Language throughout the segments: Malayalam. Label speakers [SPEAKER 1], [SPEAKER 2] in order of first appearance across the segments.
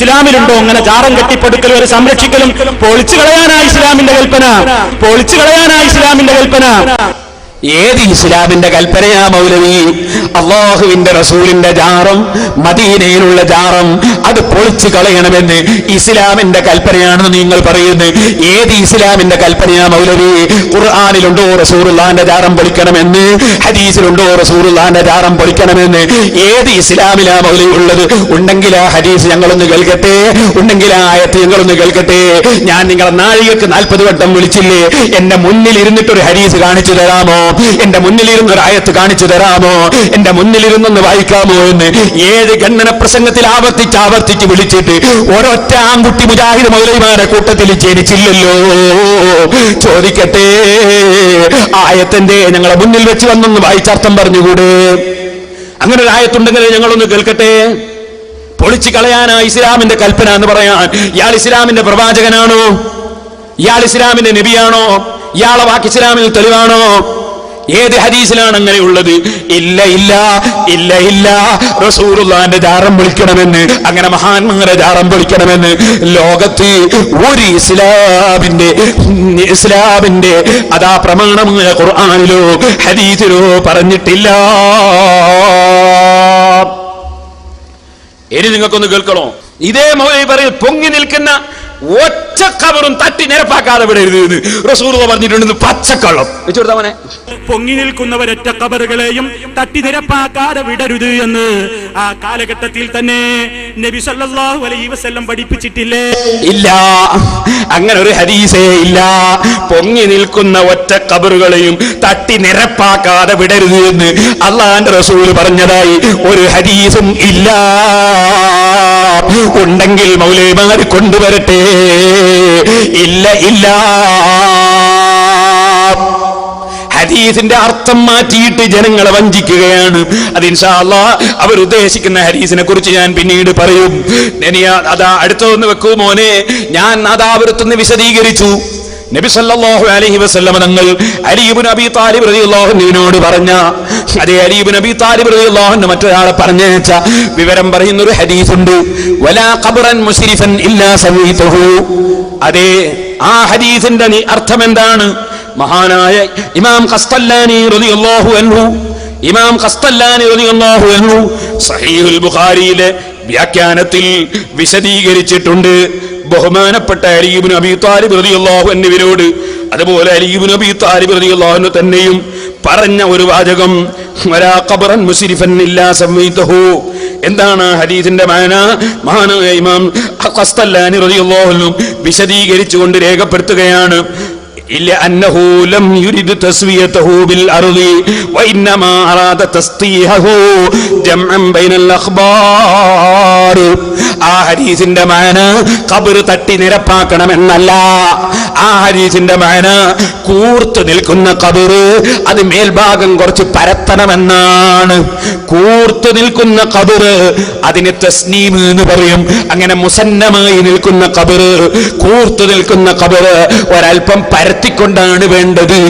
[SPEAKER 1] ഇസ്ലാമിലുണ്ടോ അങ്ങനെ ജാറം കെട്ടിപ്പടുക്കൽ ഒരു സംരക്ഷിക്കലും? പൊളിച്ചു കളയാനായി ഇസ്ലാമിന്റെ കൽപ്പന, പൊളിച്ചു കളയാനായി ഇസ്ലാമിന്റെ കൽപ്പന.
[SPEAKER 2] ഏത് ഇസ്ലാമിന്റെ കൽപ്പനയാ മൗലവി? അള്ളാഹുവിന്റെ റസൂലിന്റെ ജാറം, മദീനയിലുള്ള ജാറം, അത് പൊളിച്ചു കളയണമെന്ന് ഇസ്ലാമിന്റെ കൽപ്പനയാണെന്ന് നിങ്ങൾ പറയുന്നത്. ഏത് ഇസ്ലാമിന്റെ കൽപ്പനയാ മൗലവി? ഖുർആനിലുണ്ടോ റസൂലുള്ളാഹിന്റെ ജാറം പൊളിക്കണമെന്ന്? ഹദീസിലുണ്ടോ റസൂലുള്ളാഹിന്റെ ജാറം പൊളിക്കണമെന്ന്? ഏത് ഇസ്ലാമിലാ മൗലവി ഉള്ളത്? ഉണ്ടെങ്കിൽ ആ ഹദീസ് ഞങ്ങളൊന്ന് കേൾക്കട്ടെ, ഉണ്ടെങ്കിൽ ആ ആയത്ത് ഞങ്ങളൊന്ന് കേൾക്കട്ടെ. ഞാൻ നിങ്ങളെ നാഴികക്ക് 40 വട്ടം വിളിച്ചില്ലേ? എന്റെ മുന്നിൽ ഇരുന്നിട്ടൊരു ഹദീസ് കാണിച്ചു തരാമോ? എന്റെ മുന്നിലിരുന്ന് ഒരു ആയത്ത് കാണിച്ചു തരാമോ? എന്റെ മുന്നിലിരുന്നൊന്ന് വായിക്കാമോ എന്ന് 7 ഖണ്ഡന പ്രസംഗത്തിൽ ആവർത്തിച്ച് വിളിച്ചിട്ട് ഒരൊറ്റ ആൺകുട്ടി മുജാഹിദ് മൗലവിമാരെ കൂട്ടത്തിൽ ജനിച്ചില്ലല്ലോ. ചോദിക്കട്ടെ, ആയത്തിന്റെ ഞങ്ങളെ മുന്നിൽ വെച്ച് വന്നൊന്ന് വായിച്ചർത്ഥം പറഞ്ഞുകൂടെ? അങ്ങനെ ഒരു ആയത്തുണ്ടെങ്കിൽ ഞങ്ങളൊന്ന് കേൾക്കട്ടെ. പൊളിച്ചു കളയാനാ ഇസ്ലാമിന്റെ കൽപ്പന എന്ന് പറയാൻ ഇയാൾ ഇസ്ലാമിന്റെ പ്രവാചകനാണോ? ഇയാൾ ഇസ്ലാമിന്റെ നബിയാണോ? ഇയാളെ വാക്ക് ഇസ്ലാമിൽ തെളിവാണോ? ഏത് ഹദീസിലാണ് അങ്ങനെയുള്ളത്? ഇല്ല ഇല്ല ഇല്ല ഇല്ല, റസൂലുള്ളാഹിന്റെ ജാറം പൊളിക്കണമെന്ന്, അങ്ങനെ മഹാന്മാരെ ജാറം പൊളിക്കണമെന്ന് ലോകത്ത് ഒരു ഇസ്ലാമിന്റെ അതാ പ്രമാണമായ ഖുർആനിലോ ഹദീസിലോ പറഞ്ഞിട്ടില്ല. ഇനി നിങ്ങൾക്കൊന്ന് കേൾക്കണോ? ഇതേ മൗലവി പറയും പൊങ്ങി നിൽക്കുന്ന ഒറ്റ ഖബറും തട്ടി നിരപ്പാക്കാതെ വിടരുത് റസൂലുള്ളാഹി പറഞ്ഞിട്ടുണ്ടെന്ന്. പച്ചക്കള്ളം വെച്ചുകൊടുത്തവനെ.
[SPEAKER 1] പൊങ്ങി നിൽക്കുന്നവരൊറ്റ ഖബറുകളെയും തട്ടി നിരപ്പാക്കാതെ വിടരുത് എന്ന് ആ കാലഘട്ടത്തിൽ തന്നെ നബി സല്ലല്ലാഹു അലൈഹി വസല്ലം പഠിപ്പിച്ചിട്ടില്ലേ?
[SPEAKER 2] ഇല്ല, അങ്ങനെ ഒരു ഹദീസേ ഇല്ല. പൊങ്ങി നിൽക്കുന്ന ഒറ്റ ഖബറുകളെയും തട്ടി നിരപ്പാക്കാതെ വിടരുത് എന്ന് അല്ലാഹുവിന്റെ റസൂൽ പറഞ്ഞതായി ഒരു ഹദീസും ഇല്ല. ഉണ്ടെങ്കിൽ മൗലവിമാർ കൊണ്ടുവരട്ടെ. ഇല്ല ഇല്ല. ഹദീസിന്റെ അർത്ഥം മാറ്റിയിട്ട് ജനങ്ങളെ വഞ്ചിക്കുകയാണ്. അത് ഇൻഷാ അല്ലാഹ് അവർ ഉദ്ദേശിക്കുന്ന ഹദീസിനെ കുറിച്ച് ഞാൻ പിന്നീട് പറയും. അതാ അടുത്തൊന്ന് വെക്കൂ മോനെ. ഞാൻ അതാവൃത്തൊന്ന് വിശദീകരിച്ചു. നബി സല്ലല്ലാഹു അലൈഹി വസല്ലം തങ്ങൾ അലി ഇബ്നു അബീ താലിബ് റളിയല്ലാഹു അൻഹുവിനോട് പറഞ്ഞ അതേ അലി ഇബ്നു അബീ താലിബ് റളിയല്ലാഹു അൻഹു മറ്റൊരാളെ പറഞ്ഞയച്ച വിവരം പറയുന്ന ഒരു ഹദീസുണ്ട്. വലാ ഖബ്റൻ മുസ്രിഫൻ ഇല്ലാ സവീതുഹു. അതേ ആ ഹദീസിന്റെ അർത്ഥം എന്താണ്? മഹാനായ ഇമാം ഖസ്തല്ലാനി റളിയല്ലാഹു അൻഹു, ഇമാം ഖസ്തല്ലാനി റളിയല്ലാഹു അൻഹു സഹീഹുൽ ബുഖാരിയിലെ വ്യാഖ്യാനത്തിൽ വിശദീകരിച്ചിട്ടുണ്ട്. ബഹുമാനപ്പെട്ട അലി ഇബ്നു അബീ താലിബ് റളിയല്ലാഹു അൻഹുവിനോട്, അതുപോലെ അലി ഇബ്നു അബീ താലിബ് റളിയല്ലാഹു അൻഹു തന്നെയും പറഞ്ഞ ഒരു വാചകം, വലാ ഖബ്റൻ മുസ്രിഫൻ ഇല്ലാ സമ്മൈതഹു. എന്താണ് ഹദീസിന്റെ മാന? മഹാനായ ഇമാം ഖസ്തല്ലാനി റളിയല്ലാഹു അൻഹു വിശദീകരിച്ചുകൊണ്ട് രേഖപ്പെടുത്തുകയാണ്. ഇല്ല അന്നഹു ലം യുരിദ് തസ്വിയതഹു ബിൽ അർളി വഇന്നമാ അറാദ തസ്തീഹഹു ജംഅൻ ബൈനൽ അഖ്ബാർ. ആ ഹദീസിന്റെ മാന ഖബർ തട്ടി നിരപ്പാക്കണമെന്നല്ല. ആ ഹദീസിന്റെ മാന കൂർത്ത് നിൽക്കുന്ന ഖബർ അത് മേൽഭാഗം കുറച്ച് പരത്തണമെന്നാണ്. കൂർത്ത് നിൽക്കുന്ന ഖബർ അതിന് തസ്നീം എന്ന് പറയും. അങ്ങനെ മുസന്നമായി നിൽക്കുന്ന ഖബർ, കൂർത്ത് നിൽക്കുന്ന ഖബർ ഒരൽപ്പം ത്തിക്കൊണ്ടാണ് വേണ്ടത്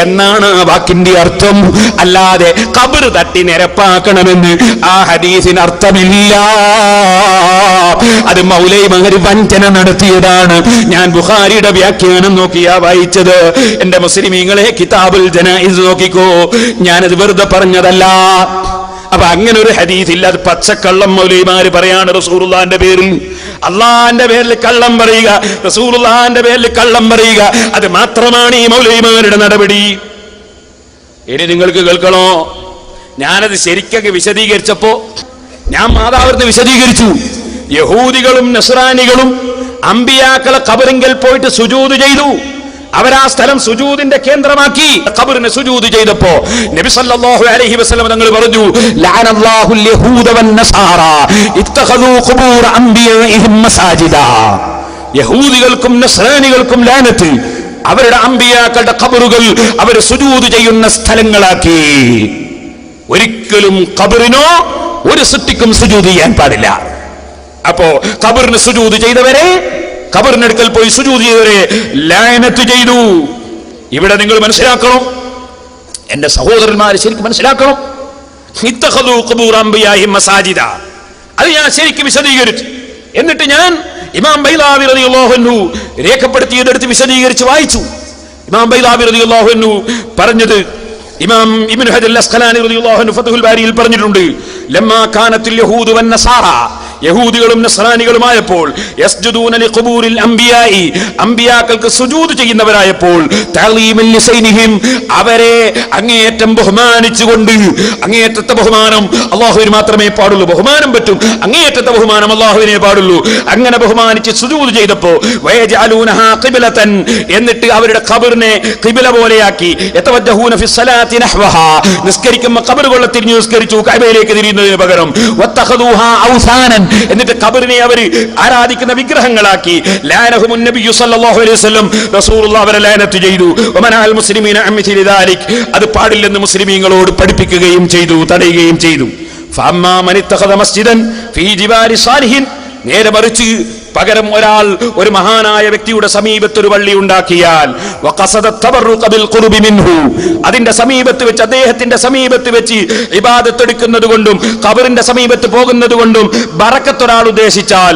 [SPEAKER 2] എന്നാണ് ആ വാക്കിന്റെ അർത്ഥം. അല്ലാതെ ഖബർ തട്ടി നിരപ്പാക്കണമെന്ന് ആ ഹദീസിന് അർത്ഥമില്ല. അത് മൗലവിമാർ വഞ്ചന നടത്തിയതാണ്. ഞാൻ ബുഖാരിയുടെ വ്യാഖ്യാനം നോക്കിയാ വായിച്ചത്. എന്റെ മുസ്ലിമീങ്ങളെ കിതാബുൽ ജനായിസ് നോക്കിക്കോ, ഞാനത് വെറുതെ പറഞ്ഞതല്ല. അപ്പൊ അങ്ങനെ ഒരു ഹദീസ് ഇല്ല. അത് പച്ചക്കള്ളം മൗലവിമാര് പറയാണ്. റസൂലുള്ളാഹിന്റെ പേരിൽ, അള്ളാന്റെ പേരിൽ കള്ളം പറയുക, റസൂലുള്ളാഹിന്റെ പേരിൽ കള്ളം പറയുക, അത് മാത്രമാണ് ഈ മൗലവിമാരുടെ നടപടി. ഇനി നിങ്ങൾക്ക് കേൾക്കണോ? ഞാനത് ശരിക്കൊക്കെ വിശദീകരിച്ചപ്പോ ഞാൻ മാതാവിന് വിശദീകരിച്ചു. യഹൂദികളും നസ്രാനികളും അമ്പിയാക്കളെ ഖബറിങ്കൽ പോയിട്ട് സുജൂദ് ചെയ്തു. അവരാ സ്ഥലം സുജൂദിന്റെ കേന്ദ്രമാക്കി ഖബറിനെ സുജൂദ് ചെയ്തപ്പോ നബി സല്ലല്ലാഹു അലൈഹി വസല്ലം തങ്ങൾ പറഞ്ഞു, ലഅനല്ലാഹുൽ യഹൂദ വൻ നസാറ ഇത്തഖദൂ ഖുബൂർ അംബിയാഇഹിം മസാജിദാ. യഹൂദികൾക്കും നസ്രാനികൾക്കും ലാനത്ത്. അവരുടെ അമ്പിയാക്കളുടെ ഖബറുകൾ അവർ സുജൂദ് ചെയ്യുന്ന സ്ഥലങ്ങളാക്കി. ഒരിക്കലും ഖബറിനോ ഒരു സൃഷ്ടിക്കും സുജൂദ് ചെയ്യാൻ പാടില്ല. അപ്പോ ഖബറിന് സുജൂദ് ചെയ്തവരെ, ഖബറിനടുക്കൽ പോയി സുജൂദ് ചെയ്തവരെ ലഅനത്ത് ചെയ്തു. ഇവിടെ നിങ്ങൾ മനസ്സിലാക്കണം, എന്റെ സഹോദരന്മാരെ ശരിക്കും മനസ്സിലാക്കണം. ഇത്തഖദൂ ഖുബൂർ അംബിയാഇഹിം മസാജിദ, അത് ഞാൻ ശരിക്കും വിശദീകരിച്ചു. എന്നിട്ട് ഞാൻ ഇമാം ബൈലാവി റളിയല്ലാഹു അൻഹു രേഖപ്പെടുത്തിയതെടുത്ത് വിശദീകരിച്ച് വായിച്ചു. ഇമാം ബൈലാവി റളിയല്ലാഹു അൻഹു പറഞ്ഞത് ഇമാം ഇബ്നു ഹജർ അൽ-അസ്ഖലാനി റളിയല്ലാഹു അൻഹു ഫത്ഹുൽ ബാരിയിൽ പറഞ്ഞിട്ടുണ്ട്, ലമ്മാ കാനത്തുൽ യഹൂദു വൻ നസാറ, യഹൂദികളും നസ്രാനികളുമായപ്പോൾ, യസ്ജുദൂന ലിഖുബൂരിൽ അംബിയാഇ, അംബിയാക്കൾക്ക് സുജൂദ് ചെയ്യുന്നവരായപ്പോൾ, തഅലീമൻ ലിസൈനിഹിം, അവരെ അങ്ങേയറ്റം ബഹുമാനിച്ചുകൊണ്ട്, അങ്ങേയറ്റത്തെ ബഹുമാനം അല്ലാഹുവിന് മാത്രമേ പാടുള്ളൂ, ബഹുമാനം പറ്റും, അങ്ങേയറ്റത്തെ ബഹുമാനം അല്ലാഹുവിനെ പാടുള്ളൂ. അങ്ങനെ ബഹുമാനിച്ച് സുജൂദ് ചെയ്തപ്പോൾ വയജഅലൂനഹാ ഖിബ്ലതൻ, എന്നിട്ട് അവരുടെ ഖബറിനെ ഖിബ്ല പോലെയാക്കി, യതവജ്ജഹൂന ഫിസ്സലാത്തി നഹ്വഹാ, നിസ്കരിക്കുമ്പോൾ ഖബറുകളെ തിരിഞ്ഞു നിസ്കരിച്ചു, കഅബയിലേക്ക് തിരിയുന്നതിന് പകരം, വത്തഖദൂഹാ ഔസാനൻ, എന്നിട്ട് ഖബറിനെ അവർ ആരാധിക്കുന്ന വിഗ്രഹങ്ങളാക്കി. ലാനഹുമുൻ നബിയ്യു സല്ലല്ലാഹു അലൈഹി വസല്ലം, റസൂലുള്ളാഹി അവരെ ലാനത്ത് ചെയ്തു. വമനഅൽ മുസ്ലിമീന അൻ മിസ്ലി ദാലിക്, അത് പാടില്ലെന്ന് മുസ്ലിമീങ്ങളോട് പഠിപ്പിക്കുകയും ചെയ്തു, തടയുകയും ചെയ്തു. ഫഅമ്മാ മൻ ഇത്തഖദ മസ്ജിദൻ ഫീ ജിബാരി സാലിഹിൻ, നേരെ മറിച്ച് പകരം ഒരാൾ ഒരു മഹാനായ വ്യക്തിയുടെ സമീപത്ത് ഒരു പള്ളി ഉണ്ടാക്കിയാൽ, അതിന്റെ സമീപത്ത് വെച്ച്, അദ്ദേഹത്തിന്റെ സമീപത്ത് വെച്ച് ഇബാദത്ത് എടുക്കുന്നത് കൊണ്ടും ഖബറിന്റെ സമീപത്ത് പോകുന്നത് കൊണ്ടും ബറക്കത്ത് ഒരാൾ ഉദ്ദേശിച്ചാൽ,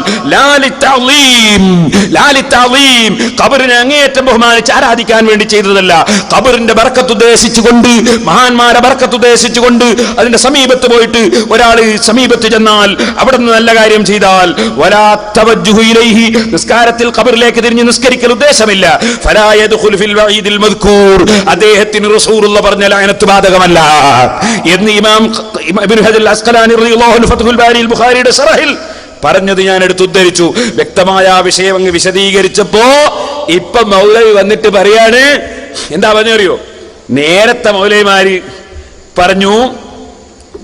[SPEAKER 2] ഖബറിനെ അങ്ങേയറ്റം ബഹുമാനിച്ച് ആരാധിക്കാൻ വേണ്ടി ചെയ്തതല്ല, ഖബറിന്റെ ബറക്കത്ത് ഉദ്ദേശിച്ചുകൊണ്ട്, മഹാന്മാരെ ബറക്കത്ത് ഉദ്ദേശിച്ചുകൊണ്ട് അതിന്റെ സമീപത്ത് പോയിട്ട് ഒരാൾ സമീപത്ത് ചെന്നാൽ അവിടെ നിന്ന് നല്ല കാര്യം ചെയ്താൽ, വലാ തവജ്ജുഹു ഇലൈഹി, നിസ്കാരത്തിൽ ഖബറിലേക്ക് തിരിഞ്ഞ് നിസ്കരിക്കൽ ഉദ്ദേശമില്ല, ഫലാ യദ്ഖുലു ഫിൽ വഈദിൽ മദ്കൂർ, അദ്ദേഹത്തിന് റസൂലുള്ളാഹി പറഞ്ഞ ലഅനത്ത് ബാധകമല്ല എന്ന് ഇമാം ഇബ്നു ഹജർ അൽ-അസ്ഖലാനി റളിയല്ലാഹു അൻഹു ഫത്ഹുൽ ബാരിയിൽ ബുഖാരിയുടെ ശറഹിൽ പറഞ്ഞത് ഞാൻ എടുത്ത് ഉദ്ധരിച്ചു. വ്യക്തമായ ആ വിഷയം അങ്ങ് വിശദീകരിച്ചപ്പോ ഇപ്പൊ മൗലവി വന്നിട്ട് പറയാണ്, എന്താ പറഞ്ഞറിയോ, നേരത്തെ മൗലവിമാര് പറഞ്ഞു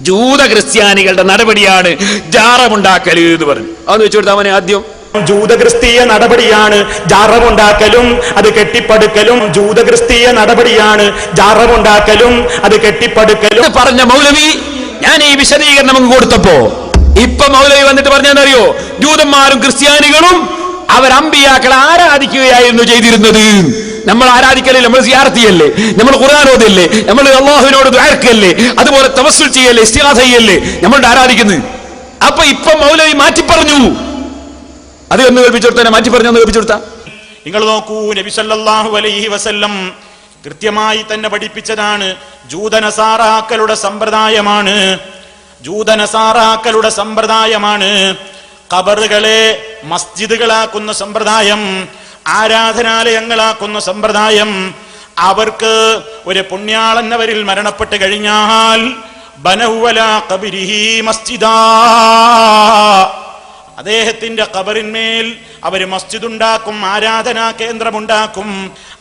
[SPEAKER 2] ജൂത ക്രിസ്ത്യാനികളുടെ നടപടിയാണ് ജാറമുണ്ടാക്കൽ എന്ന് പറഞ്ഞു. അതെന്ന് വെച്ചു കൊടുത്താൽ അവനെ ആദ്യം
[SPEAKER 1] ജൂതക്രിസ്തീയ നടപടിയാണ് ജാറമുണ്ടാക്കലും അത് കെട്ടിപ്പടുക്കലും, ജൂതക്രിസ്തീയ നടപടിയാണ് ജാറമുണ്ടാക്കലും അത് കെട്ടിപ്പടുക്കലും
[SPEAKER 2] പറഞ്ഞ മൗലവി ഞാൻ ഈ വിശദീകരണം അങ്ങ് കൊടുത്തപ്പോ ഇപ്പൊ മൗലവി വന്നിട്ട് പറഞ്ഞറിയോ, ജൂതന്മാരും ക്രിസ്ത്യാനികളും അവർ അമ്പിയാക്കളെ ആരാധിക്കുകയായിരുന്നു ചെയ്തിരുന്നത്. നമ്മൾ ആരാധിക്കലല്ലേ, നമ്മൾ സിയാറത്ത്, നമ്മൾ ഖുർആൻ ഓതല്ലേ, നമ്മൾ അല്ലാഹുവിനോട് ദുആക്കല്ലേ, അതുപോലെ തവസ്സുൽ ചെയ്യല്ലേ, ഇസ്തിഗാസ ചെയ്യല്ലേ നമ്മളുടെ ആരാധിക്കുന്നത്. അപ്പൊ ഇപ്പൊ മൗലവി മാറ്റി പറഞ്ഞു, അത് ഒന്ന് കേൾപ്പിച്ചെടുത്താ, മാറ്റി പറഞ്ഞു ഒന്ന് കേൾപ്പിച്ചെടുത്താ.
[SPEAKER 1] നിങ്ങൾ നോക്കൂ, നബി സല്ലല്ലാഹു അലൈഹി വസല്ലം കൃത്യമായി തന്നെ പഠിപ്പിച്ചതാണ്, ജൂതനസാറാക്കളുടെ സമ്പ്രദായമാണ്, ജൂതനസാറാക്കളുടെ സമ്പ്രദായമാണ് ഖബറുകളെ മസ്ജിദുകളാക്കുന്ന സമ്പ്രദായം, ആരാധനാലയങ്ങളാക്കുന്ന സമ്പ്രദായം. അവർക്ക് ഒരു പുണ്യാളൻ അവരിൽ മരണപ്പെട്ട് കഴിഞ്ഞാൽ ബനൗവല ഖബരിഹി മസ്ജിദാ, അദ്ദേഹത്തിന്റെ ഖബറിന്മേൽ അവർ മസ്ജിദ് ഉണ്ടാക്കും, ആരാധനാ കേന്ദ്രമുണ്ടാക്കും.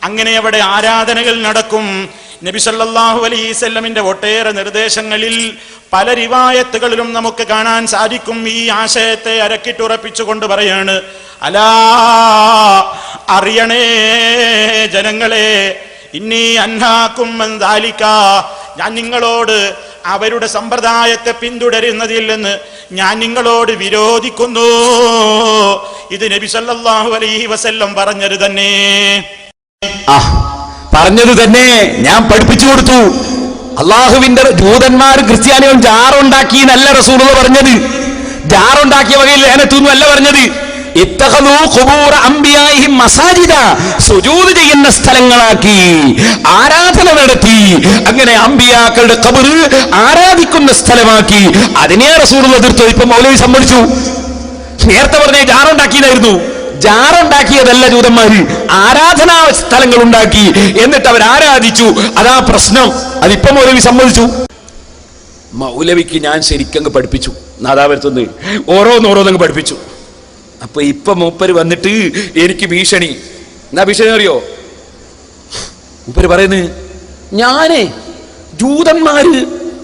[SPEAKER 1] അങ്ങനെ അവിടെ ആരാധനകൾ നടക്കും. നബി സല്ലല്ലാഹു അലൈഹി വസല്ലമിന്റെ ഒട്ടേറെ നിർദ്ദേശങ്ങളിൽ പല റിവായത്തുകളിലും നമുക്ക് കാണാൻ സാധിക്കും ഈ ആശയത്തെ അരക്കിട്ടുറപ്പിച്ചുകൊണ്ട് പറയാണ്, അലാ അറിയണേ ജനങ്ങളെ, ഇന്നി അൻഹാക്കും മൻ ദാലിക, ഞാൻ നിങ്ങളോട് അവരുടെ സമ്പ്രദായത്തെ പിന്തുടരുന്നതിൽ നിന്ന് ഞാൻ നിങ്ങളോട് വിരോധിക്കുന്നു. ഇത് നബി സല്ലല്ലാഹു അലൈഹി വസല്ലം പറഞ്ഞത് തന്നെ,
[SPEAKER 2] പറഞ്ഞത് തന്നെ ഞാൻ പഠിപ്പിച്ചു കൊടുത്തു. അള്ളാഹുവിന്റെ ജൂതന്മാരും ക്രിസ്ത്യാനികളും ജാറുണ്ടാക്കി എന്നല്ല റസൂലുള്ളാഹി പറഞ്ഞത്, ജാറുണ്ടാക്കിയ വകയിൽ ലഅനത്തൊന്നും അല്ല പറഞ്ഞത്. ഇത്തഖദൂ ഖുബൂറ അംബിയാഇഹിം മസാജിദ, സുജൂദ് ചെയ്യുന്ന സ്ഥലങ്ങളാക്കി, ആരാധന നടത്തി, അങ്ങനെ അംബിയാക്കളുടെ ഖബർ ആരാധിക്കുന്ന സ്ഥലമാക്കി. അതിനെ റസൂലുള്ളാഹി എതിർത്തു. ഇപ്പൊ മൗലവി സമ്മതിച്ചു. നേരത്തെ പറഞ്ഞ ജാറുണ്ടാക്കിയതായിരുന്നു, ജാറുണ്ടാക്കിയതല്ല ജൂതന്മാര്, ആരാധനാ സ്ഥലങ്ങൾ ഉണ്ടാക്കി, എന്നിട്ട് അവർ ആരാധിച്ചു. അതാ പ്രശ്നം. അതിപ്പോ മൗലവി സമ്മതിച്ചു. മൗലവിക്ക് ഞാൻ ശരിക്കങ്ങ് പഠിപ്പിച്ചു, നാദാപുരത്തുനിന്ന് ഓരോന്നോരോന്നങ്ങ് പഠിപ്പിച്ചു. അപ്പൊ ഇപ്പൊ മൂപ്പര് വന്നിട്ട് എനിക്ക് ഭീഷണി. എന്നാ ഭീഷണി അറിയോ? മൂപ്പര് പറയുന്നത്, ഞാനേ ജൂതന്മാര്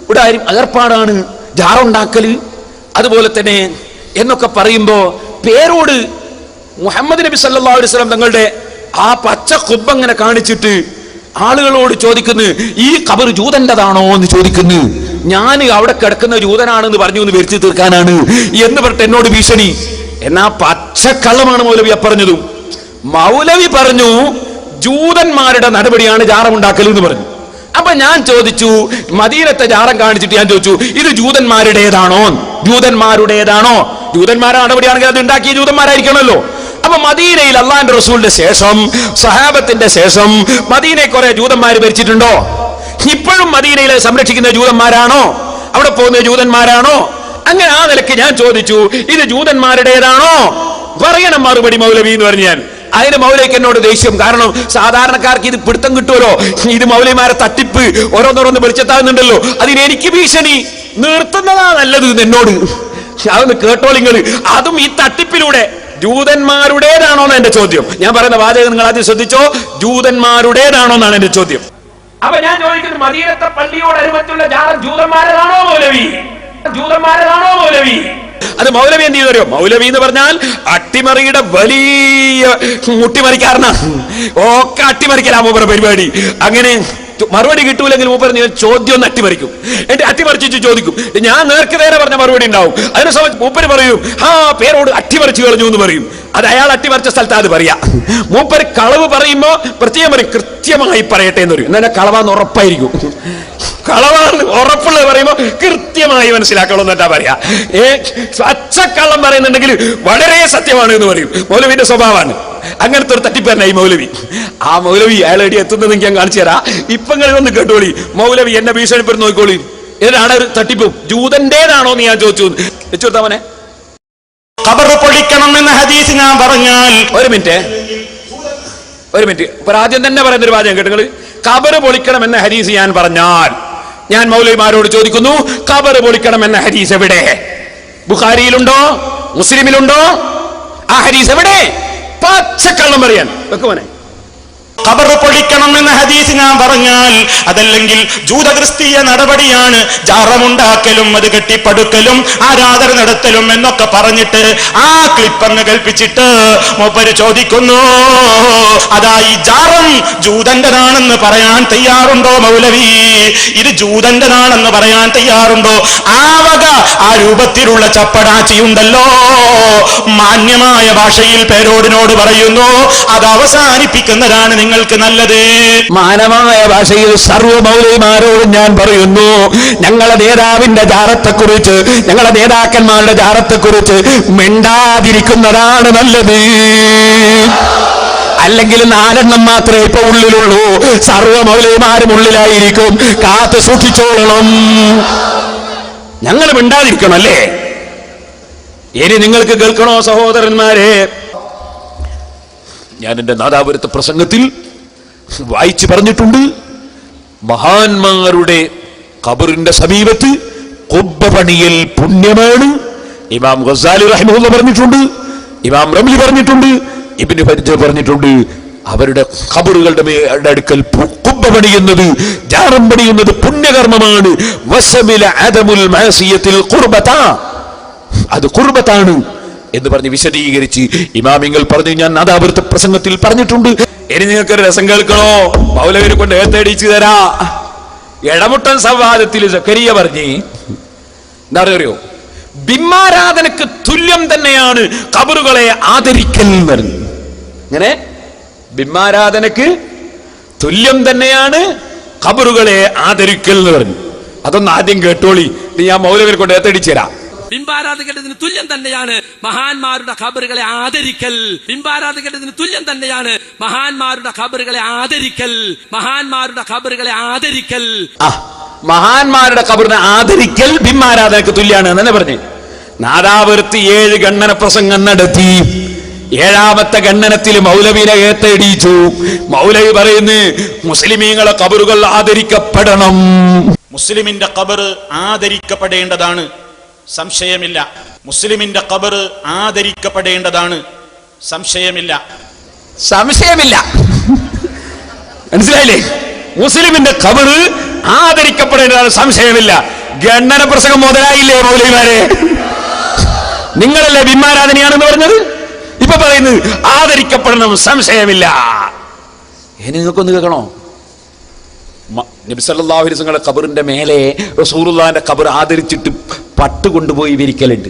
[SPEAKER 2] ഇവിടെ അകർപ്പാടാണ് ജാറുണ്ടാക്കല്, അതുപോലെ തന്നെ എന്നൊക്കെ പറയുമ്പോ പേരോട് മുഹമ്മദ് നബി സല്ലല്ലാഹു അലൈഹി വസല്ലം തങ്ങളുടെ ആ പച്ച ഖുബ്ബ ഇങ്ങനെ കാണിച്ചിട്ട് ആളുകളോട് ചോദിക്കുന്നു, ഈ ഖബർ ജൂതന്റെതാണോ എന്ന് ചോദിക്കുന്നു. ഞാൻ അവിടെ കിടക്കുന്ന ജൂതനാണെന്ന് പറഞ്ഞു എന്ന് വരുത്തി തീർക്കാനാണ് എന്ന് പറഞ്ഞിട്ട് എന്നോട് ഭീഷണി. എന്നാ പച്ചക്കള്ളമാണ് മൗലവി പറഞ്ഞതും. മൗലവി പറഞ്ഞു ജൂതന്മാരുടെ നടപടിയാണ് ജാറമുണ്ടാക്കൽ എന്ന് പറഞ്ഞു. അപ്പൊ അപ്പൊ ഞാൻ ചോദിച്ചു, മദീനത്തെ ജാറം കാണിച്ചിട്ട് ഞാൻ ചോദിച്ചു, ഇത് ജൂതന്മാരുടേതാണോ? ജൂതന്മാരുടേതാണോ? ജൂതന്മാരുടെ നടപടിയാണെങ്കിൽ അത് ഉണ്ടാക്കിയ ജൂതന്മാരായിരിക്കണമല്ലോ. അപ്പൊ മദീനയിൽ അള്ളാന്റെ റസൂലിന്റെ ശേഷം, സഹാബത്തിന്റെ ശേഷം മദീനയെ കുറെ ജൂതന്മാർ ഭരിച്ചിട്ടുണ്ടോ? ഇപ്പോഴും മദീനയിലെ സംരക്ഷിക്കുന്ന ജൂതന്മാരാണോ? അവിടെ പോകുന്ന ജൂതന്മാരാണോ? അങ്ങനെ ആ നിലയ്ക്ക് ഞാൻ ചോദിച്ചു, ഇത് ജൂതന്മാരുടേതാണോ? പറയണം മറുപടി മൗലവി എന്ന് പറഞ്ഞു. ഞാൻ അതിന് മൗലവിക്ക് എന്നോട് ദേഷ്യം. കാരണം സാധാരണക്കാർക്ക് ഇത് പിടുത്തം കിട്ടുമല്ലോ, ഇത് മൗലവിമാരെ തട്ടിപ്പ് ഓരോന്നോരോന്ന് വെളിച്ചെത്താകുന്നുണ്ടല്ലോ, അതിന് എനിക്ക് ഭീഷണി. നിർത്തുന്നതാ നല്ലത് എന്നോട്. അതൊന്ന് കേട്ടോളിങ്ങള്. അതും ഈ തട്ടിപ്പിലൂടെ ജൂതന്മാരുടേതാണോ എന്നാണ് എന്റെ ചോദ്യം. ഞാൻ പറയുന്ന വാചകം നിങ്ങൾ ആദ്യം ശ്രദ്ധിച്ചോ. ജൂതന്മാരുടേതാണോ എന്നാണ് എന്റെ ചോദ്യം. അപ്പൊ ഞാൻ ചോദിക്കുന്നത്, മദീനത്തെ പള്ളിയോടനുബന്ധിച്ചുള്ള ജാറം ജൂതന്മാരതാണോ മൗലവി? ജൂതന്മാരതാണോ മൗലവി? അത് മൗലവി എന്ത് ചെയ്തോ? മൗലവി എന്ന് പറഞ്ഞാൽ അട്ടിമറിയുടെ വലിയ മുട്ടിമറിക്കാരനാണ്. ഒക്കെ അട്ടിമറിക്കലാ മൂപ്പറ പരിപാടി. അങ്ങനെ മറുപടി കിട്ടൂലെങ്കിൽ മൂപ്പർ ചോദ്യം ഒന്ന് അട്ടിമറിക്കും. എന്നിട്ട് അട്ടിമറിച്ചു ചോദിക്കും. ഞാൻ നേർക്ക് നേരെ പറഞ്ഞ മറുപടി ഉണ്ടാവും. അതിനെ സംബന്ധിച്ച് മൂപ്പര് പറയും, ആ പേരോട് അട്ടിമറിച്ചു കളഞ്ഞു എന്ന് പറയും. അത് അയാൾ അട്ടിമറിച്ച സ്ഥലത്ത് അത് പറയാ. മൂപ്പര് കളവ് പറയുമ്പോ പ്രത്യേകം പറയും, കൃത്യമായി പറയട്ടെ എന്ന് പറയും. എന്നാ കളവാന്ന് ഉറപ്പായിരിക്കും. കളവാണ് ഉറപ്പുള്ളത് പറയുമ്പോ കൃത്യമായി മനസ്സിലാക്കണം എന്നിട്ടാ പറയാ. പച്ചക്കള്ളം പറയുന്നുണ്ടെങ്കിൽ വളരെ സത്യമാണ് എന്ന് പറയും. മൗലവിന്റെ സ്വഭാവമാണ്. അങ്ങനത്തെ ഒരു തട്ടിപ്പേരനായി മൗലവി. ആ മൗലവി അയാൾ എടി എത്തുന്നത് ഞാൻ കാണിച്ചു തരാം. ഇപ്പൊ ഒന്ന് കേട്ടോളി. മൗലവി എന്നെ ഭീഷണിപ്പെടുത്തി നോക്കോളി. ഇതിനാണ് ഒരു തട്ടിപ്പ്. ജൂതന്റേതാണോ എന്ന് ഞാൻ ചോദിച്ചു. വെച്ചുകൊടുത്താമനെ
[SPEAKER 1] ഖബർ പൊളിക്കണം എന്ന ഹദീസ് ഞാൻ പറഞ്ഞാൽ,
[SPEAKER 2] ഒരു മിനിറ്റ് ഇപ്പൊ ആദ്യം തന്നെ പറയുന്നൊരു വാചകം കേട്ടുകള്. ഖബർ പൊളിക്കണം എന്ന ഹദീസ് ഞാൻ പറഞ്ഞാൽ, ഞാൻ മൗലവിമാരോട് ചോദിക്കുന്നു, ഖബർ പൊളിക്കണം എന്ന ഹദീസ് എവിടെ? ബുഖാരിയിലുണ്ടോ? മുസ്ലിമിലുണ്ടോ? ആ ഹദീസ് എവിടെ? പച്ചക്കള്ളം പറയാൻ വെക്കുമനെ.
[SPEAKER 1] ഖബർ പൊളിക്കണം എന്ന ഹദീസ് ഞാൻ പറഞ്ഞാൽ, അതല്ലെങ്കിൽ ജൂതക്രിസ്തീയ നടപടിയാണ് ജാറമുണ്ടാക്കലും അത് കെട്ടിപ്പടുക്കലും ആരാധന നടത്തലും എന്നൊക്കെ പറഞ്ഞിട്ട് ആ ക്ലിപ്പങ്ങ് കൽപ്പിച്ചിട്ട് മൂപ്പര് ചോദിക്കുന്നു, അതാ ഈ ജാറം ജൂതന്റെതാണെന്ന് പറയാൻ തയ്യാറുണ്ടോ മൗലവി? ഇത് ജൂതന്റെതാണെന്ന് പറയാൻ തയ്യാറുണ്ടോ? ആ രൂപത്തിലുള്ള ചപ്പടാച്ചിയുണ്ടല്ലോ, മാന്യമായ ഭാഷയിൽ പേരോടിനോട് പറയുന്നു, അത് അവസാനിപ്പിക്കുന്നതാണ് നിങ്ങൾക്ക് നല്ലത്.
[SPEAKER 2] മാനമായ ഭാഷയിൽ സർവ്വ മൗലവിമാരോടും ഞാൻ പറയുന്നു, ഞങ്ങളുടെ നേതാവിന്റെ ജാറത്തെക്കുറിച്ച്, ഞങ്ങളുടെ നേതാക്കന്മാരുടെ ജാറത്തെക്കുറിച്ച് മിണ്ടാതിരിക്കുന്നതാണ് നല്ലത്. അല്ലെങ്കിൽ 4 മാത്രമേ ഇപ്പൊ ഉള്ളിലുള്ളൂ. സർവ്വ മൗലവിമാരും ഉള്ളിലായിരിക്കും. കാത്തു സൂക്ഷിച്ചോളണം. ഞങ്ങൾ മിണ്ടാതിരിക്കണം അല്ലേ? ഇനി നിങ്ങൾക്ക് കേൾക്കണോ സഹോദരന്മാരെ? ഞാൻ എന്റെ നാദാപുരത്തെ പ്രസംഗത്തിൽ വായിച്ചു പറഞ്ഞിട്ടുണ്ട്, മഹാന്മാരുടെ ഖബറിന്റെ സമീപത്ത് ഖുബ്ബ പണിയൽ പുണ്യമാണ്. ഇമാം ഗസാലി റഹിമഹുല്ലാഹ് പറഞ്ഞിട്ടുണ്ട്, ഇമാം റംലി പറഞ്ഞിട്ടുണ്ട്, ഇബ്നു ഫർജ പറഞ്ഞിട്ടുണ്ട്. അവരുടെ ഖബറുകളുടെ അടുക്കൽ ഖുബ്ബ പണിയുന്നത്, ജാറം പണിയുന്നത് പുണ്യകർമ്മമാണ്. വസമില അദമുൽ മഅസിയത്തിൽ ഖുർബത, അത് ഖുർബത്താണ് എന്ന് പറഞ്ഞ് വിശദീകരിച്ച് ഇമാമിങ്ങൾ പറഞ്ഞു. ഞാൻ നാദാപുരത്തെ പ്രസംഗത്തിൽ പറഞ്ഞിട്ടുണ്ട്. ഇനി നിങ്ങൾക്കൊരു രസം കേൾക്കണോ? മൗലവിനെ കൊണ്ട് ഏത്തടിച്ചു തരാ. ഇടമുട്ടൻ സംവാദത്തിൽ സക്കരിയ പറഞ്ഞ് എന്താ അറിയോ, ബിംബാരാധനക്ക് തുല്യം തന്നെയാണ് ഖബറുകളെ ആദരിക്കൽ എന്ന് പറഞ്ഞു. ഇങ്ങനെ ബിംബാരാധനക്ക് തുല്യം തന്നെയാണ് ഖബറുകളെ ആദരിക്കൽ എന്ന് പറഞ്ഞു. അതൊന്ന് ആദ്യം കേട്ടോളി. ഞാൻ മൗലവിനെ കൊണ്ട് ഏത്തടിച്ചു തരാം.
[SPEAKER 3] ബിംബാരാധിക്കേണ്ടതിന് തുല്യം തന്നെയാണ് മഹാന്മാരുടെ ഖബറുകളെ ആദരിക്കൽ. ബിംബാരാധിക്കേണ്ടതിന് തുല്യം തന്നെയാണ് മഹാന്മാരുടെ ഖബറുകളെ ആദരിക്കൽ. മഹാന്മാരുടെ ഖബറുകളെ ആദരിക്കൽ.
[SPEAKER 2] മഹാന്മാരുടെ ഖബറിനെ ആദരിക്കൽ ബിംബാരാധനക്ക് തുല്യാണ് തന്നെ പറഞ്ഞു. നാദാപുരത്ത് 7 ഗണ്ണന പ്രസംഗം നടത്തി. 7ാമത്തെ ഗണ്ണനത്തിൽ മൗലവിനെ ഏത്തടിച്ചു. മൗലവി പറയുന്നു, മുസ്ലിമീങ്ങളെ ഖബറുകൾ ആദരിക്കപ്പെടണം.
[SPEAKER 1] മുസ്ലിമിന്റെ ഖബർ ആദരിക്കപ്പെടേണ്ടതാണ്, സംശയമില്ല. മുസ്ലിമിന്റെ ഖബർ ആദരിക്കപ്പെടേണ്ടതാണ്, സംശയമില്ല.
[SPEAKER 2] മനസ്സിലായില്ലേ? മുസ്ലിമിന്റെ ഖബർ ആദരിക്കപ്പെടേണ്ടതാണ്, സംശയമില്ല. ഗണ്ണന പ്രസംഗം മുതലായില്ലേ മൗലവിമാരെ? നിങ്ങളല്ലേ ബിംബാരാധനയാണെന്ന് പറഞ്ഞത്? ഇപ്പൊ പറയുന്നത് ആദരിക്കപ്പെടണം, സംശയമില്ല. ഇനി നിങ്ങൾക്കൊന്ന് കേൾക്കണോ? നബി സല്ലല്ലാഹു അലൈഹി വസല്ലം ഖബറിന്റെ മേലെ റസൂലുള്ളാഹിന്റെ ഖബർ ആദരിച്ചിട്ട് പട്ട് കൊണ്ടുപോയി വിരിക്കലുണ്ട്.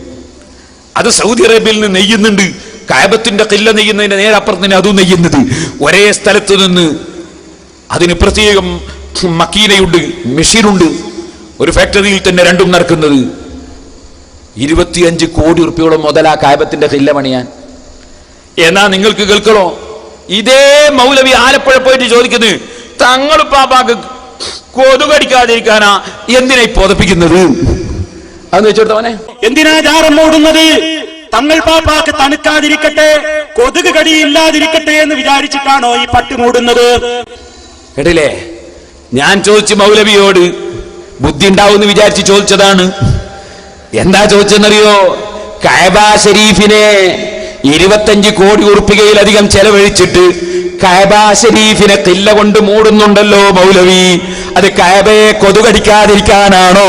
[SPEAKER 2] അത് സൗദി അറേബ്യയിൽ നിന്ന് നെയ്യുന്നുണ്ട്. കഅബത്തിന്റെ ഖില്ല നെയ്യുന്നതിന്റെ നേരെ അപ്പുറത്ത് തന്നെ അതും നെയ്യുന്നത്. ഒരേ സ്ഥലത്ത് നിന്ന് അതിന് പ്രത്യേകം മക്കീനയുണ്ട്, മെഷീനുണ്ട്. ഒരു ഫാക്ടറിയിൽ തന്നെ രണ്ടും നടക്കുന്നത്. 25 കോടി റുപ്യോളം മുതലാ കായബത്തിന്റെ ഖില്ല പണിയാൻ. എന്നാ നിങ്ങൾക്ക് കേൾക്കണോ, ഇതേ മൗലവി ആലപ്പുഴ പോയിട്ട് ചോദിക്കുന്നത്, തങ്ങൾ പാപ്പാക്ക് കൊതുകടിക്കാതിരിക്കാനാ എന്തിനാ പൊതപ്പിക്കുന്നത്? അതെന്ന് വെച്ചോടുത്തവനെ,
[SPEAKER 1] എന്തിനാ ജാറം മൂടുന്നത്? തങ്ങൾ പാപ്പാക്ക് തണുക്കാതിരിക്കട്ടെ, കൊതുക് കടിയില്ലാതിരിക്കട്ടെ എന്ന് വിചാരിച്ചിട്ടാണോ ഈ പട്ട് മൂടുന്നത്?
[SPEAKER 2] കേട്ടില്ലേ? ഞാൻ ചോദിച്ചു മൗലവിയോട്, ബുദ്ധി ഉണ്ടാവും വിചാരിച്ച് ചോദിച്ചതാണ്. എന്താ ചോദിച്ചെന്നറിയോ? കഅബ ഷരീഫിനെ 25 കോടി ഉറുപ്പികയിലധികം ചെലവഴിച്ചിട്ട് കഅബ ഷരീഫിനെ ഖില്ല കൊണ്ട് മൂടുന്നുണ്ടല്ലോ മൗലവി, അത് കഅബയെ കൊതുകടിക്കാതിരിക്കാനാണോ,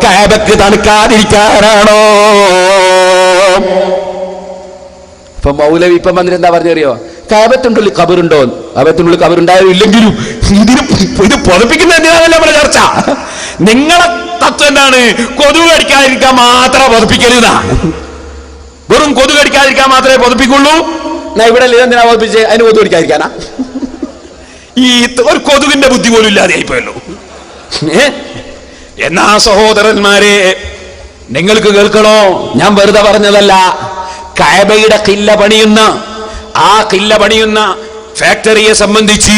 [SPEAKER 2] കഅബക്ക് തണുക്കാതിരിക്കാനാണോ? ഇപ്പൊ മൗലവി ഇപ്പം വന്നിട്ട് എന്താ പറഞ്ഞറിയോ? കഅബത്തുള്ളിൽ ഖബറുണ്ടോ? കഅബത്തിനുള്ളിൽ ഖബറുണ്ടായാലും ഇല്ലെങ്കിലും ഇത് പൊതപ്പിക്കുന്ന എന്തിനാണല്ലോ നമ്മുടെ ചർച്ച. നിങ്ങളെ തത്വം എന്താണ്? കൊതുക് കടിക്കാതിരിക്കാൻ മാത്രമേ പൊതപ്പിക്കരുതാ. വെറും കൊതുക് കടിക്കാതിരിക്കാൻ മാത്രമേ പൊതപ്പിക്കുള്ളൂ. ഇവിടെ എന്തിനാ പൊതപ്പിച്ച്? അതിന് കൊതുക് കടിക്കാതിരിക്കാനാ? ഈ ഒരു കൊതുകിന്റെ ബുദ്ധി പോലും ഇല്ലാതെ ആയിപ്പോയല്ലോ. എന്നാ സഹോദരന്മാരെ, നിങ്ങൾക്ക് കേൾക്കണോ? ഞാൻ വെറുതെ പറഞ്ഞതല്ല. കഅബയുടെ ഖില്ല പണിയുന്ന ഫാക്ടറിയെ സംബന്ധിച്ച്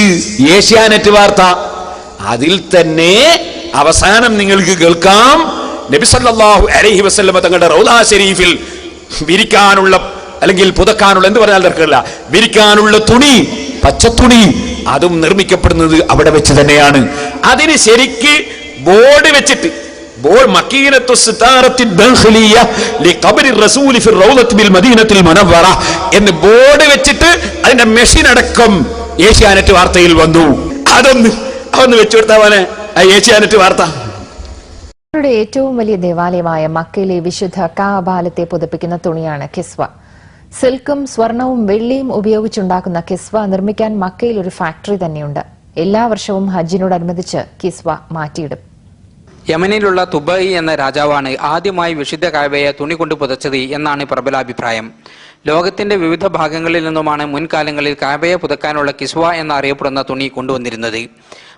[SPEAKER 2] ഏഷ്യാനെറ്റ് വാർത്ത, അതിൽ തന്നെ അവസാനം നിങ്ങൾക്ക് കേൾക്കാം, നബി സല്ലല്ലാഹു അലൈഹി വസല്ലം തങ്ങളുടെ റൗദ ശരീഫിൽ വിരിക്കാനുള്ള അല്ലെങ്കിൽ പുതക്കാനുള്ള, എന്ത് പറഞ്ഞാൽ തർക്കമില്ല, വിരിക്കാനുള്ള തുണി, പച്ചത്തുണി, അതും നിർമ്മിക്കപ്പെടുന്നത് അവിടെ വെച്ച് തന്നെയാണ്. അതിന് ശരിക്ക് ബോർഡ് വെച്ചിട്ട്, മക്കീനത്തു സിതാറത്തി ദഖലിയ ലിഖബ്രി റസൂൽ ഫി റൗദത്തി ബിൽ മദീനത്തിൽ മുനവ്വറ എന്ന് ബോർഡ് വെച്ചിട്ട് അതിന്റെ മെഷീൻ അടക്കം ഏഷ്യാനെറ്റ് വാർത്തയിൽ വന്നു. അതൊന്ന് വെച്ചു കൊടുത്താവാനെ ഏഷ്യാനെറ്റ് വാർത്ത.
[SPEAKER 4] ഏറ്റവും വലിയ ദേവാലയമായ മക്കയിലെ വിശുദ്ധ കഅബാലത്തെ പുതപ്പിക്കുന്ന തുണിയാണ് കിസ്വ. സിൽക്കും സ്വർണവും വെള്ളിയും ഉപയോഗിച്ചുണ്ടാക്കുന്ന കിസ്വ നിർമ്മിക്കാൻ മക്കയിൽ ഒരു ഫാക്ടറി തന്നെയുണ്ട്. എല്ലാ വർഷവും ഹജ്ജിനോടനുബന്ധിച്ച് കിസ്വ മാറ്റിയിടും.
[SPEAKER 5] യമനിലുള്ള തുബൈ എന്ന രാജാവാണ് ആദ്യമായി വിശുദ്ധ കഅബയെ തുണി കൊണ്ട് പുതച്ചത് എന്നാണ് പ്രബലാഭിപ്രായം. ലോകത്തിന്റെ വിവിധ ഭാഗങ്ങളിൽ നിന്നുമാണ് മുൻകാലങ്ങളിൽ കഅബയെ പുതക്കാനുള്ള കിസ്വ എന്നറിയപ്പെടുന്ന തുണി കൊണ്ടുവന്നിരുന്നത്.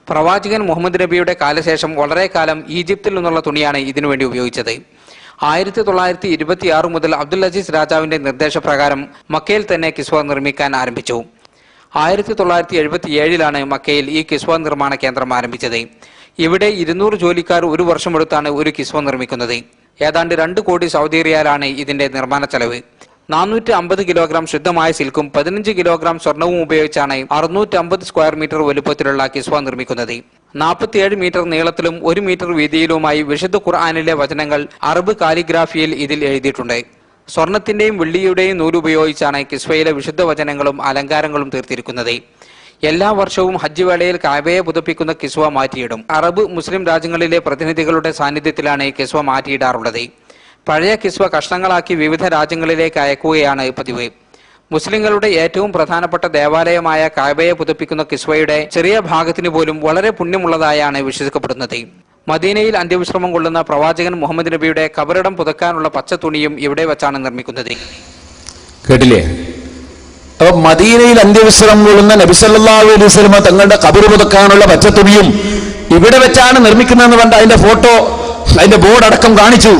[SPEAKER 5] പ്രവാചകൻ മുഹമ്മദ് നബിയുടെ കാലശേഷം വളരെ കാലം ഈജിപ്തിൽ നിന്നുള്ള തുണിയാണ് ഇതിനുവേണ്ടി ഉപയോഗിച്ചത്. 1926 മുതൽ അബ്ദുൽ അസീസ് രാജാവിന്റെ നിർദ്ദേശപ്രകാരം മക്കയിൽ തന്നെ കിസ്വ നിർമ്മിക്കാൻ ആരംഭിച്ചു. 1977 മക്കയിൽ ഈ കിസ്വ നിർമ്മാണ കേന്ദ്രം ആരംഭിച്ചത്. ഇവിടെ 200 ജോലിക്കാർ ഒരു വർഷമെടുത്താണ് ഒരു കിസ്വ നിർമ്മിക്കുന്നത്. ഏതാണ്ട് 2 കോടി സൗദി റിയാലാണ് ഇതിന്റെ നിർമ്മാണ ചെലവ്. 450 കിലോഗ്രാം ശുദ്ധമായ സിൽക്കും 15 കിലോഗ്രാം സ്വർണവും ഉപയോഗിച്ചാണ് 650 സ്ക്വയർ മീറ്റർ വലുപ്പത്തിലുള്ള കിസ്വ നിർമ്മിക്കുന്നത്. 47 മീറ്റർ നീളത്തിലും 1 മീറ്റർ വീതിയിലുമായി വിശുദ്ധ ഖുർആനിലെ വചനങ്ങൾ അറബ് കാലിഗ്രാഫിയിൽ ഇതിൽ എഴുതിയിട്ടുണ്ട്. സ്വർണത്തിന്റെയും വെള്ളിയുടെയും നൂലുപയോഗിച്ചാണ് കിസ്വയിലെ വിശുദ്ധ വചനങ്ങളും അലങ്കാരങ്ങളും തീർത്തിരിക്കുന്നത്. എല്ലാ വർഷവും ഹജ്ജ് വേളയിൽ കഅബയെ പുതപ്പിക്കുന്ന കിസ്വ മാറ്റിയിടും. അറബ് മുസ്ലിം രാജ്യങ്ങളിലെ പ്രതിനിധികളുടെ സാന്നിധ്യത്തിലാണ് കിസ്വ മാറ്റിയിടാറുള്ളത്. പഴയ കിസ്വ കഷ്ണങ്ങളാക്കി വിവിധ രാജ്യങ്ങളിലേക്ക് അയക്കുകയാണ് പതിവ്. മുസ്ലിങ്ങളുടെ ഏറ്റവും പ്രധാനപ്പെട്ട ദേവാലയമായ കഅബയെ പുതപ്പിക്കുന്ന കിസ്വയുടെ ചെറിയ ഭാഗത്തിന് പോലും വളരെ പുണ്യമുള്ളതായാണ് വിശ്വസിക്കപ്പെടുന്നത്. മദീനയിൽ അന്ത്യവിശ്രമം കൊള്ളുന്ന പ്രവാചകൻ മുഹമ്മദ് നബിയുടെ കബറിടം പുതക്കാനുള്ള പച്ച തുണിയും ഇവിടെ വെച്ചാണ് നിർമ്മിക്കുന്നത്.
[SPEAKER 2] കേട്ടില്ലേ? അപ്പൊ മദീനയിൽ അന്ത്യവിശ്രമം കൊള്ളുന്ന നബി സല്ലല്ലാഹു അലൈഹി വസല്ലം തങ്ങളുടെ ഖബർ പുതക്കാനുള്ള പച്ചത്തുണിയും ഇവിടെ വെച്ചാണ് നിർമ്മിക്കുന്നതെന്ന് കണ്ട അതിന്റെ ഫോട്ടോ, അതിന്റെ ബോർഡ് അടക്കം കാണിച്ചു.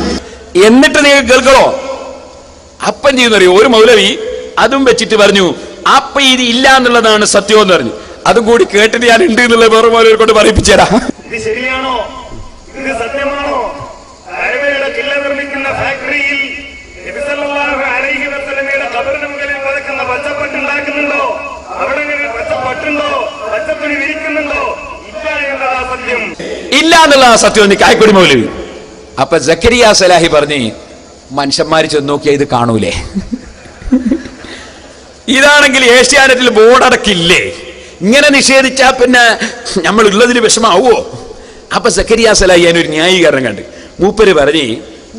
[SPEAKER 2] എന്നിട്ട് നിങ്ങൾ കേൾക്കണോ? അപ്പം ചെയ്യുന്നറിയോ? ഒരു മൗലവി അതും വെച്ചിട്ട് പറഞ്ഞു, അപ്പൊ ഇത് ഇല്ല എന്നുള്ളതാണ് സത്യം എന്ന് പറഞ്ഞു. അതും കൂടി കേട്ടിട്ട് ഞാൻ ഉണ്ട് എന്നുള്ള വേറെ മൗലവിയെ കൊണ്ട് പറയിപ്പിച്ചേരാ.
[SPEAKER 6] ഇത് ശരിയാണോ? ഇത് സത്യമാണോ? കഅബയുടെ കില്ല നിർമ്മിക്കുന്ന ഫാക്ടറിയിൽ നബി സല്ലല്ലാഹു അലൈഹി വസല്ലമയുടെ ഖബറിന് മുകളിൽ പതക്കുന്ന പച്ചപ്പട്ട് ഉണ്ടാക്കുന്നുണ്ടോ? അവിടെ പച്ചപ്പട്ടുണ്ടോ? പച്ചത്തുണി വിരിക്കുന്നുണ്ടോ? ഇല്ല എന്നതാ സത്യം.
[SPEAKER 2] ഇല്ല എന്നുള്ള സത്യം എന്ന് കായ്ക്കൊടി മൗലവി. അപ്പൊ സക്കരിയ സലാഹി പറഞ്ഞ്, മനുഷ്യന്മാര് ചെന്ന് നോക്കിയാൽ ഇത് കാണൂലേ? ഇതാണെങ്കിൽ ഏഷ്യാനെറ്റിൽ ബോർഡടക്കില്ലേ? ഇങ്ങനെ നിഷേധിച്ചാ പിന്നെ നമ്മൾ ഉള്ളതിൽ വിഷമാവോ? അപ്പൊ സക്കരിയ സലാഹി അതിനൊരു ന്യായീകരണം കണ്ട് മൂപ്പര് പറഞ്ഞ്,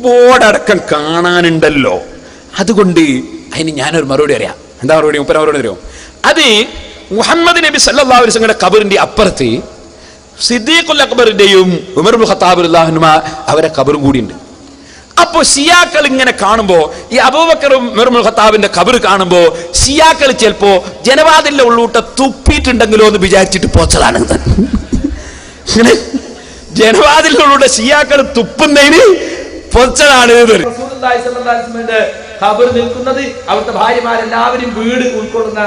[SPEAKER 2] ബോർഡടക്കം കാണാനുണ്ടല്ലോ, അതുകൊണ്ട് അതിന് ഞാനൊരു മറുപടി അറിയാം. എന്താ മറുപടി? മൂപ്പര് മറുപടി അറിയോ? അത് മുഹമ്മദ് നബി സല്ലല്ലാഹു അലൈഹി വസല്ലമയുടെ ഖബറിന്റെ അപ്പുറത്ത് സിദ്ദീഖുൽ അക്ബറിന്റെയും ഉമർ ഇബ്നു ഖത്താബ് റളിയല്ലാഹു അൻഹു അവരെ ഖബറും കൂടിയുണ്ട്. അപ്പോ ഷിയാക്കൾ ഇങ്ങനെ കാണുമ്പോ, ഈ അബൂബക്കറും ഉമർ ഇബ്നു ഖത്താബിന്റെ ഖബർ കാണുമ്പോ ഷിയാക്കൾ ചിലപ്പോ ജനവാദിന്റെ ഉള്ളൂട്ട തുപ്പിയിട്ടുണ്ടെങ്കിലോ എന്ന് വിചാരിച്ചിട്ട് പോച്ചതാണ്. ഇങ്ങനെ ജനവാതിലിലൂടെ ഷിയാക്കൾ തുപ്പുന്നതിന് പൊച്ചതാണ്
[SPEAKER 3] ഖബർ നിൽക്കുന്നത് അവിടുത്തെ ഭാര്യമാരെല്ലാവരും വീട് ഉൾക്കൊള്ളുന്ന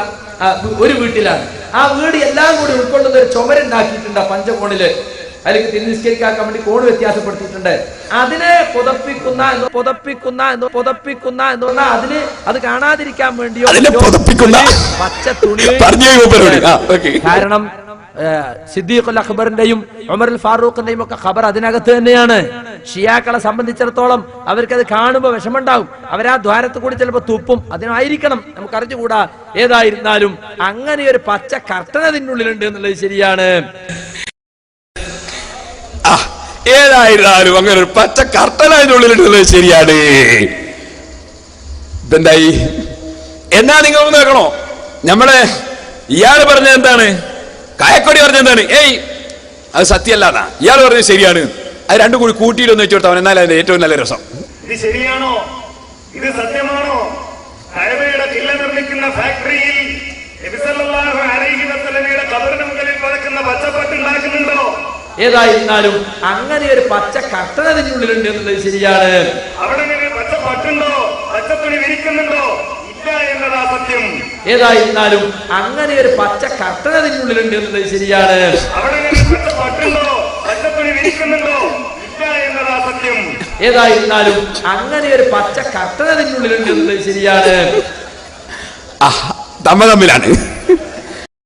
[SPEAKER 3] ഒരു വീട്ടിലാണ്. ആ വീട് എല്ലാം കൂടി ഉൾക്കൊള്ളുന്ന ഒരു ചുമരുണ്ടാക്കിയിട്ടുണ്ട് പഞ്ചകോണില്. അല്ലെങ്കിൽ തിരുനിസ്കരിക്കാൻ വേണ്ടി കോണ് വ്യത്യാസപ്പെടുത്തിയിട്ടുണ്ട്. അതിനെ പുതപ്പിക്കുന്ന എന്ന് പറഞ്ഞാൽ അതിന് അത് കാണാതിരിക്കാൻ വേണ്ടിയോ പച്ച തുണി. കാരണം സിദ്ദീഖുൽ അക്ബറിന്റെയും ഉമറുൽ ഫാറൂഖിന്റെയും ഒക്കെ ഖബർ അതിനകത്ത് തന്നെയാണ്. ഷിയാക്കളെ സംബന്ധിച്ചിടത്തോളം അവർക്കത് കാണുമ്പോൾ വിഷമുണ്ടാവും. അവരാ ദ്വാരത്ത് കൂടി ചിലപ്പോൾ തുപ്പും. അതിനായിരിക്കണം, നമുക്ക് അറിഞ്ഞുകൂടാ. ഏതായിരുന്നാലും അങ്ങനെ ഒരു പച്ച കർട്ടൻ അതിനുള്ളിലുണ്ട് എന്നുള്ളത് ശരിയാണ്.
[SPEAKER 2] ഏതായിരുന്നാലും അങ്ങനെ ഒരു പച്ച കർട്ടൻ അതിനുള്ളിലുള്ളത് ശരിയാണ്. ഇതെന്തായി എന്നാ നിങ്ങൾ നോക്കണോ? നമ്മളെ ഇയാള് പറഞ്ഞ എന്താണ്, കായക്കൊടി പറഞ്ഞ എന്താണ്, അത് സത്യമല്ലാന്നാ. ഇയാൾ പറഞ്ഞത് ശരിയാണ്. അത് രണ്ടും കൂടി കൂട്ടിയിട്ടൊന്ന് വെച്ചു കൊടുത്തവൻ എന്നാലും അതിന്റെ ഏറ്റവും നല്ല രസം.
[SPEAKER 6] ഇത് ശരിയാണോ? ഇത് സത്യമാണോ? കഅബയുടെ കില്ല നിർമ്മിക്കുന്ന ഫാക്ടറിയിൽ നബി സല്ലല്ലാഹു അലൈഹി വസല്ലമയുടെ ഖബറിന് മുകളിൽ പതക്കുന്ന പച്ചപ്പട്ട് ഉണ്ടാക്കുന്നുണ്ടോ?
[SPEAKER 3] ഏതായിരുന്നാലും അങ്ങനെ ഒരു പച്ച കർട്ടൻ അതിനുള്ളിലുണ്ട് എന്നുള്ളത് ശരിയാണ്.
[SPEAKER 6] അവിടെ പച്ചപ്പട്ടുണ്ടോ? പച്ചത്തുണി വിരിക്കുന്നുണ്ടോ? ഇല്ല എന്നതാ സത്യം.
[SPEAKER 3] ഏതായിരുന്നാലും അങ്ങനെ ഒരു പച്ച കർട്ടൻ അതിനുള്ളിലുണ്ട് എന്നുള്ളത് ശരിയാണ്.
[SPEAKER 6] അവിടെ പച്ചപ്പട്ടുണ്ടോ? പച്ചത്തുണി വിരിക്കുന്നുണ്ടോ? ഇല്ല എന്നതാ സത്യം.
[SPEAKER 3] ഏതായിരുന്നാലും അങ്ങനെ ഒരു പച്ച കർട്ടൻ അതിനുള്ളിലുണ്ട് എന്നുള്ളത് ശരിയാണ്.
[SPEAKER 2] തമ്മിലാണ്